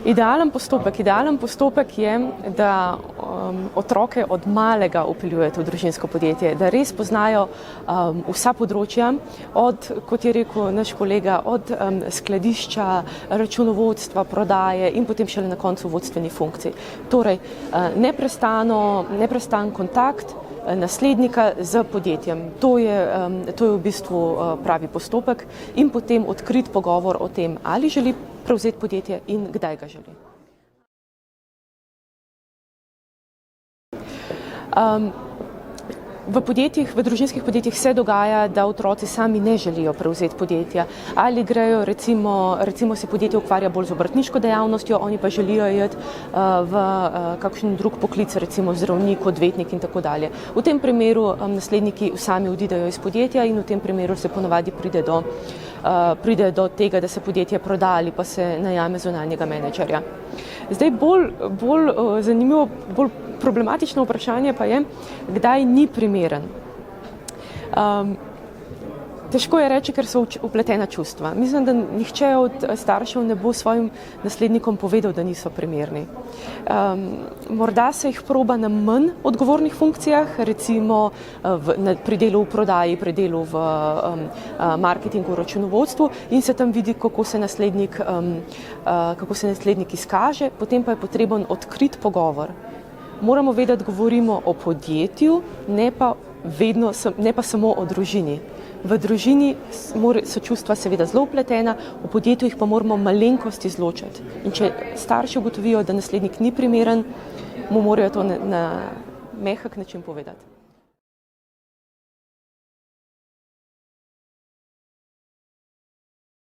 Idealen postopek je, da otroke od malega vpeljujete v družinsko podjetje, da res poznajo vsa področja, kot je rekel naš kolega, od skladišča, računovodstva, prodaje in potem šele na koncu vodstvenih funkcij. Torej, neprestan kontakt naslednika z podjetjem. To je v bistvu pravi postopek in potem odkrit pogovor o tem, ali želi prevzeti podjetje in kdaj ga želi. V družinskih podjetjih se dogaja, da otroci sami ne želijo prevzeti podjetja ali grejo, recimo se podjetje ukvarja bolj z obrtniško dejavnostjo, oni pa želijo iti v kakšen drug poklic, recimo zdravnik, odvetnik in tako dalje. V tem primeru nasledniki sami odidejo iz podjetja in v tem primeru se ponavadi pride do tega, da se podjetje proda ali pa se najame zunanjega menedžerja. Zdaj bolj zanimivo, bolj problematično vprašanje pa je, kdaj ni primeren. Težko je reči, ker so vpletena čustva. Mislim, da nihče od staršev ne bo svojim naslednikom povedal, da niso primerni. Morda se jih proba na manj odgovornih funkcijah, recimo pri delu v prodaji, pri delu v marketingu, računovodstvu in se tam vidi, kako se naslednik izkaže, potem pa je potreben odkrit pogovor. Moramo vedeti, govorimo o podjetju, ne pa samo o družini. V družini so čustva seveda zelo vpletena, v podjetju jih pa moramo malenkost izločiti. In če starši ugotovijo, da naslednik ni primeren, mu morajo to na mehak način povedati.